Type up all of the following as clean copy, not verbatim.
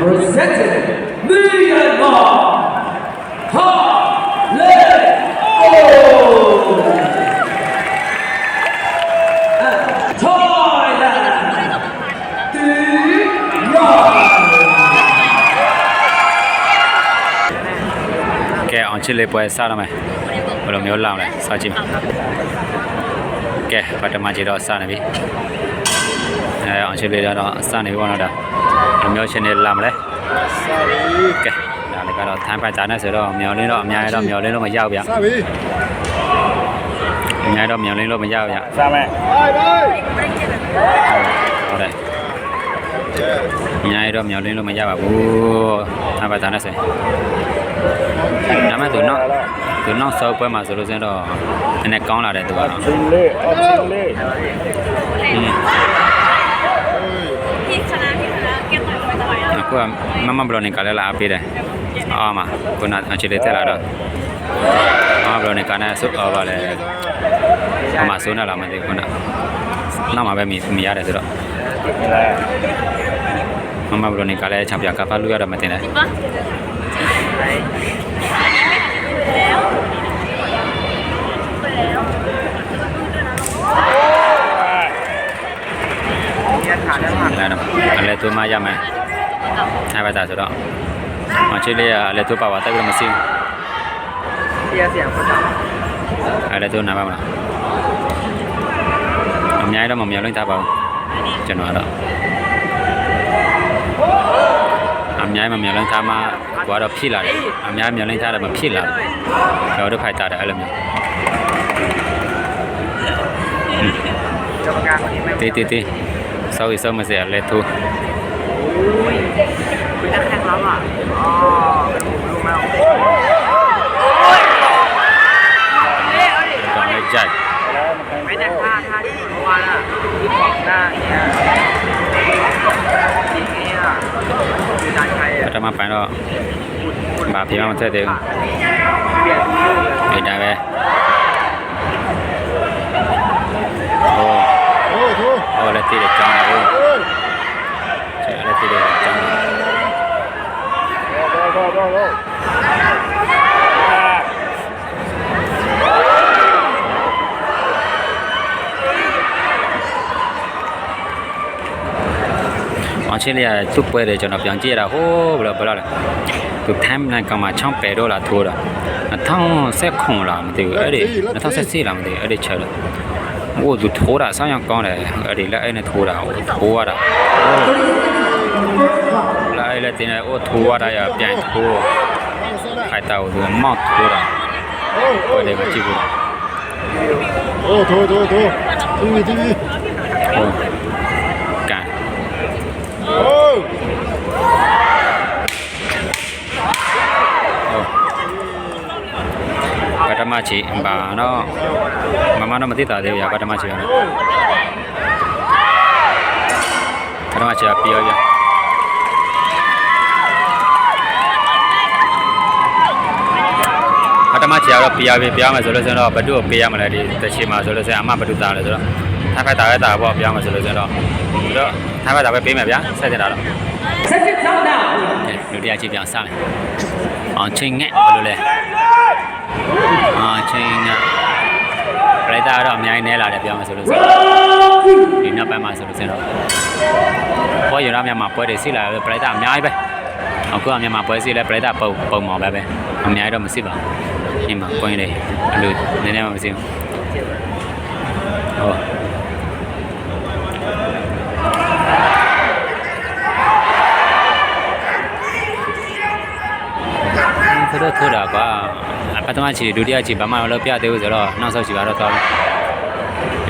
Representing Myanmar, Thailand, Kẻ on chile puede sao đâu mày, bây giờ mới làm này, sao chim? Kẻ bắt đầu mang chỉ đó sao này đi, on chile đó sao này bọn nó đó, mới trên này làm đấy, kẻ, là cái đó tham phải trả nó sẽ đó, mèo lên đó mà giao vậy, mèo lên đó mà giao vậy, sao mẹ? ở đây, mèo lên đó mà giao vậy, tham phải trả nó sẽ. Nãy mà tụi nó sâu quá mà rồi đó anh này con là đây tụi bạn aku mama belum nikah lah api deh mà aku nak cerita thế là đó belum nikah nè suốt vào đây mà số nào làm gì aku nak lama bé mi ada tu đó mama belum nikah lah campur kapal lu ada mati deh Lệ tôi mai mày hai bài tài số đó mà chơi đây lệ tôi bảo tay của mình xin lệ tôi nào bảo làm nhái đó mà mèo lên ta bảo cho nó đó làm nhái mà mèo lên ta mà quá đó phi lại làm nhái mèo lên ta là mà phi lại rồi được phải tài đã làm tí sau thì sau mà sẽ lệ thu còn lấy chạy bắt đầu phải đó bà phía mà chơi được đi ra về lấy tiền để cho nào chơi lấy tiền để cho trên này chụp về để cho nó biến chia là hô bla bla này tụi tham này còn mà trong bể đô là thua rồi nó thong sẽ không làm từ ở đây nó thong sẽ xí làm từ ở đây chờ rồi ô tụi thua đã sao nhang con này ở đây là ai này thua đã thua đã là ai là tiền này ô thua đã à biến thua hai tàu rồi mót thua đã ở đây có chịu ô thua TV cả cái mà chị bà nó mama nó mà tít tại đây giờ cái mà chị nó cái mà chị là pio vậy cái mà chị là pio mà rồi nó bắt đầu pio mà lại đi tới chị mà rồi sẽ ama bắt đầu ta rồi thay phải ta bỏ pio mà rồi đó thay phải ta phải pio mà pio sai thế nào đó được đi chị pio sao trên nghe rồi này trên lấy ta đó mình này là đẹp mà rồi đi nó bay mà rồi đó bây giờ mình mà bây để xí là lấy ta nhái vậy cứ mình mà bây xí là lấy ta bầu mỏ vậy mình nhái đó mình xí vào nhưng mà quay đây được nên mà xí thôi đã quá bắt đầu chỉ đuổi đi chỉ bảo mà lớp bia đều rồi đó nó sau chỉ bảo đó thôi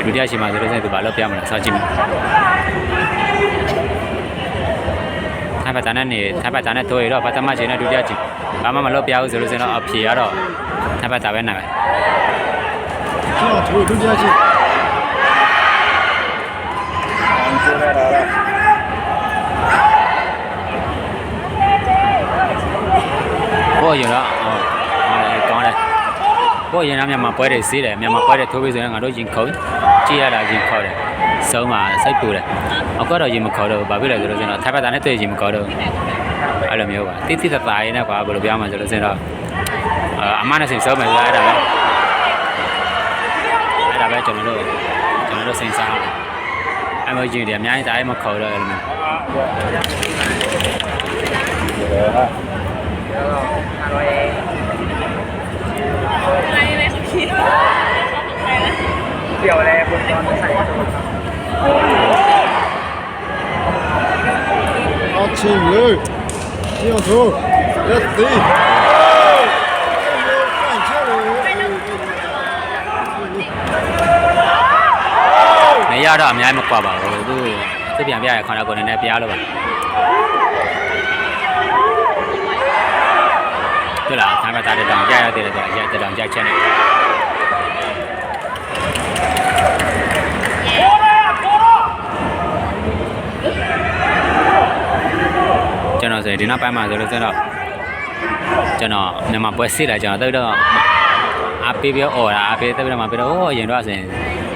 đuổi đi chỉ mà rồi thì bảo lớp bia mà sao chỉ thay phải tán này thôi đó bắt đầu mà chỉ nó đuổi đi chỉ bảo mà lớp bia rồi thì nó ở phía đó thay phải tán bên này ôi giờ đó con đây ôi giờ mình mà quay để xí đấy mình mà quay để thôi bây giờ ngồi đối diện khối chia là diện khối đấy ဆုံးမှာစိတ်ပူတယ်အခုတော့ရင်မခေါ်တော့ဘာဖြစ်လဲဆိုလို့ဆိုတော့ထိုင်ဘက်သားနဲ့တွေ့ရင်မခေါ်တော့အဲ့လိုမျိုးပါတိတိတသားရင်းနဲ့ကွာဘယ်လိုပြောမှဆိုလို့ဆိုတော့အမနဲ့စင်ဆုံးမယ်ဆိုအဲ့ဒါပဲကျွန်တော်တို့စင်စားအမေကြီးတွေအများကြီးတိုင်းမခေါ်တော့အဲ့လိုမျိုးเดี๋ยวอะไรคุณจอนใส่ เอาชิงเลยเที่ยวโชว์เอ็ดตี နေရတော့အများကြီးမကွာပါဘူးသူစစ်ပြန်ပြရခေါင်းကိုနည်းနည်းပြားလို့ပါ对了，他们打的挡架要对了，这挡架欠的。ကျွန်တော်ဆိုဒီနောက်ပိုင်းမှာဆိုလို့ကျွန်တော်မြန်မာပွဲစစ်လာကျွန်တော်တော့အပေးပြောអော်တာအပေးတက်ပြီးတော့မှပြောတော့ရင်တော့ဆိုရင်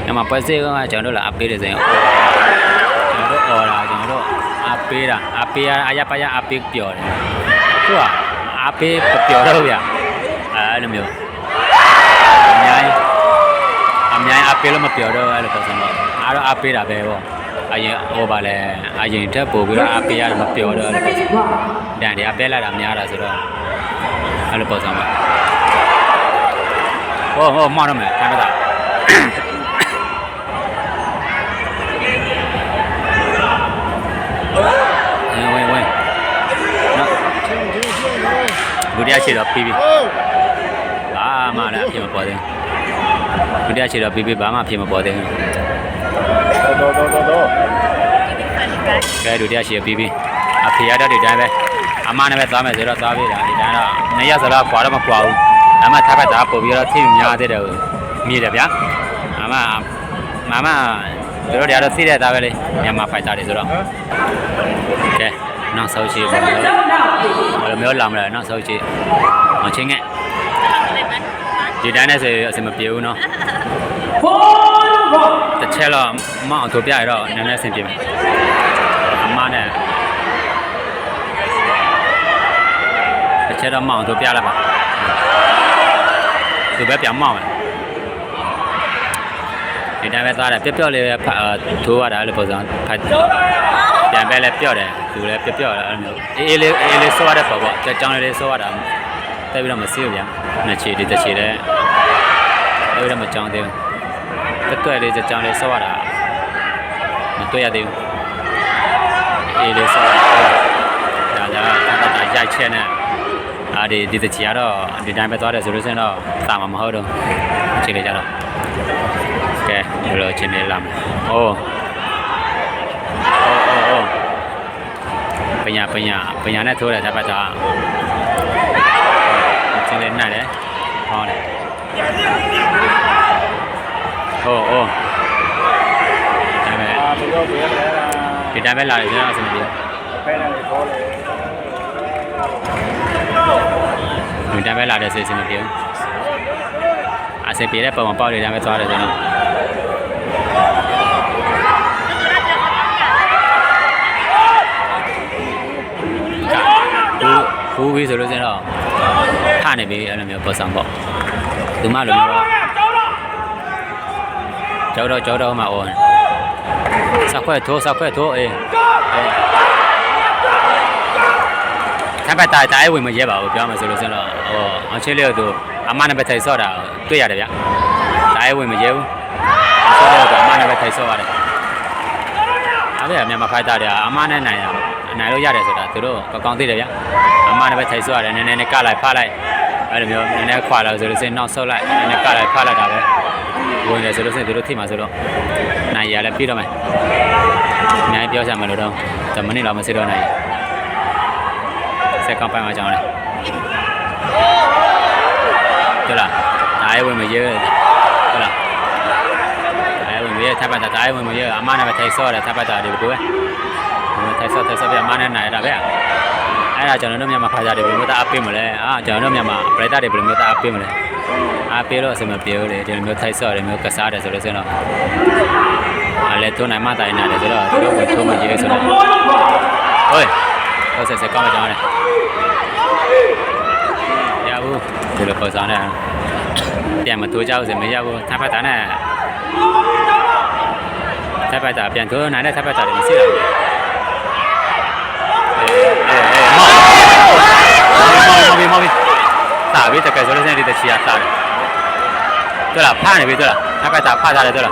မြန်မာပွဲစစ်ကကျွန်တော်တို့လာအပေးတယ်ဆိုရင်ကျွန်တော်တို့អော်တာကျွန်တော်တို့အပေးတာအပေးအရပါရအပေးပြောတယ်သူကအပေးပြောတော့ဗျအဲ့လိုမျိုးအများကြီးအပေးလို့မပြောတော့အဲ့လိုပုံစံတော့အားတော့အပေးတာပဲပေါ့အရင်ဟိုပါလဲအရင်တက်ပို့ပြီးတော့အပေးရတယ်မပြောတော့အဲ့လိုပုံစံတန်တယ်အပေးလာတာများတာဆိုတော့အဲ့လိုပုံစံပါဟောမောက်တော့မယ်ခံပါတာဝင်လူတရားချေတော့ပြီးဘာမှလည်းအဖြစ်မပေါ်သေးဘူးလူတရားချေတော့ပြီးဘာမှအဖြစ်မပေါ်သေးဘူးကဲလူတရားချေပြီးအဖေရတော့ဒီတိုင်းပဲအမနဲ့ပဲသွားမယ်ဆိုတော့သွားပြီလားဒီတိုင်းတော့နေရဆိုတော့ခွာတော့မခွာဘူးဒါမှထားဖက်သားပို့ပြီးတော့ထိများသေးတယ်မြည်တယ်ဗျာမမတို့တရားတော့သိတဲ့သားပဲလေမြန်မာဖိုက်တာတွေဆိုတော့ကဲနောက်ဆုံးရှိပါတော့ဘယ်လိုမျိုးလာမလဲနောက်ဆုံးရှိမချင်းငဲ့ဒီတိုင်းနဲ့ဆိုအစမပြေဘူးနော်တစ်ချက်တော့မအောင်တို့ပြရတော့နည်းနည်းဆင်ပြေမယ်အမနဲ့တစ်ချက်တော့မအောင်တို့ပြလိုက်ပါသူပဲပြန်မောက်မယ်ဒီတိုင်းပဲသားတယ်ပျော့လေးပဲထိုးရတာအဲ့လိုပုံစံဖတ်ပြန်ပဲလဲပျော့တယ်သူလည်းပျော့တယ်အဲ့လိုအေးလေးစောရတဲ့ပေါ့ကြောင်းလေးစောရတာတက်ပြီးတော့မစီးဘူးဗျာနှစ်ချီဒီတစ်ချီလည်းအဲ့ဒါမကြောင်းသေးဘူးတွဲလေးကြောင်းလေးစောရတာမတွေ့ရသေးဘူးအေးလေးစောဒါရိုက်ချက်နဲ့ဒီတချီကတော့ဒီတိုင်းပဲသွားတယ်ဆိုလို့ဆိုရင်တော့တာမှာမဟုတ်တော့ခြေလေးကြတော့ကဲဘယ်လိုချင်းနေလာမလဲအိုးပညာနဲ့ထိုးတယ်ဒါပတ်တော့ချင်းလေးနှက်တယ်ဟောတယ်အိုးဒါပဲဒီတိုင်းပဲလာတယ်ကျွန်တော်အဆင်ပြေဒီတိုင်းပဲလာတယ်ဆိုရင်အဆင်မပြေဘူးအဆင်ပြေတဲ့ပုံမှာပေါက်နေတယ်ပဲသွားတယ်ကျွန်တော်ဘူးပြီးဆိုလို့စင်တော့ထနေပြီအဲ့လိုမျိုးပေါ်ဆောင်ပေါ့သူမလိုမျိုးတော့ကြောက်မှအော်စခွဲထိုးအေးထပ်ပတ်တိုင်းဝင်မရဲပါဘူးပြောမှဆိုလို့စင်တော့အောင်ချင်းလေးတို့အမနဲ့ပဲထိုင်ဆော့တာတွေ့ရတယ်ဗျတိုင်းဝင်မရဲဘူးဆော့တော့အမနဲ့ပဲထိုင်ဆော့ရတယ်အဲ့ဒါမြန်မာဖိုက်တာတွေအမနဲ့နိုင်လို့ရတယ်ဆိုတာသူတို့ကောင်းသိတယ်ဗျအမနဲ့ပဲထိုင်ဆော့ရတယ်နည်းနည်းကလိုက်ဖလိုက်အဲ့လိုမျိုးနည်းနည်းခွာလာဆိုလို့စင်နောက်ဆော့လိုက်နည်းနည်းကလိုက်ဖလိုက်တာပဲဝင်တယ်ဆိုလို့စင်သူတို့ထိမှာဆိုတော့နိုင်ရလဲပြီးတော့မယ်နိုင်ပြောစရာမလိုတော့10မိနစ်လောက်မစစ်တော့နိုင်စက်ကောင်ပိုင်းမှာကြောင်းတယ်对了，大一位没有，对了，大一位没有，他把大一位没有，阿妈那边太少了，他把大的不够，太少别阿妈那拿的呗，哎呀，叫人家嘛拍下的不没得阿贝么嘞，啊，叫人家嘛拍下的不没得阿贝么嘞，阿贝了什么贝了嘞，叫人家太少了，没有个啥的，是不是喏？ အဲ့လေထိုးနိုင်မှတိုင်နေတယ်ဆိုတော့သူတို့ကိုထိုးမရေးဆိုတော့ဟိုဟုတ်ဆက်ကောင်းကြတယ်ရဘူးဒီလိုပေါ်စားနေပြန်မထိုးကြဘူးစမရဘူးထပ်ဖက်တာနဲ့ထပ်ဖက်တာပြန်ထိုးနိုင်တဲ့ထပ်ဖက်တာတွေမရှိတော့ဘူးမော်ဘီသာပြီးတကယ်ဆိုလို့စနေဒီတချီရစားတယ်对了，怕你别对了，他快打怕他的对了，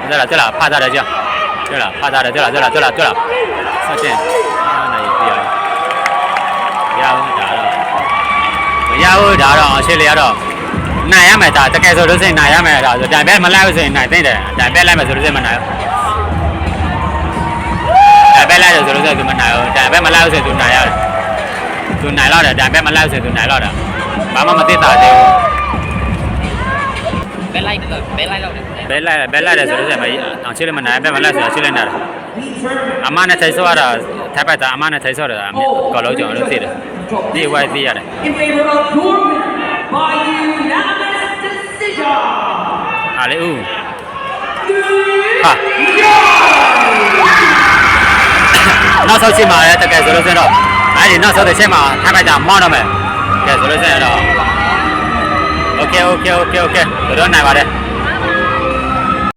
对了，怕他的这样，对了，怕他的对了，上线，那也不要，打了，谁来了？哪样买的？这该说都是哪样买的？这边没来是哪对的？这边来没说是没来，这边来的说是怎么来？这边没来是就哪样？就哪了的？这边没来是就哪了的？妈妈没得打的。ပဲလိုက်တော့ပဲလိုက်တော့ ဘဲလိုက်တယ်ဆိုလို့ရှိရင်အောင်ချစ်လို့မနိုင်ဘဲမလိုက်ဆိုတော့ချစ်လိုက်နေတာအမနဲ့ထိုင်ဆောရတာထိုက်ပတ်တာအမနဲ့ထိုင်ဆောရတာကော်လုံးကြောင်လို့သိတယ်ဒီဝိုင်းသိရတယ် In favor of Dortmund by unanimous decision. အားလေဦး ဟာ နောက်ဆုံးချိန်မှာလည်းတကယ်ဆိုလို့ရှိရင်တော့အဲ့ဒီနောက်ဆုံးတဲ့ချိန်မှာထိုက်ပတ်တာမောင်းတော့မယ်ကဲဆိုလို့ရှိရင်တော့ Okay ဘယ်တော့နိုင်ပါတယ်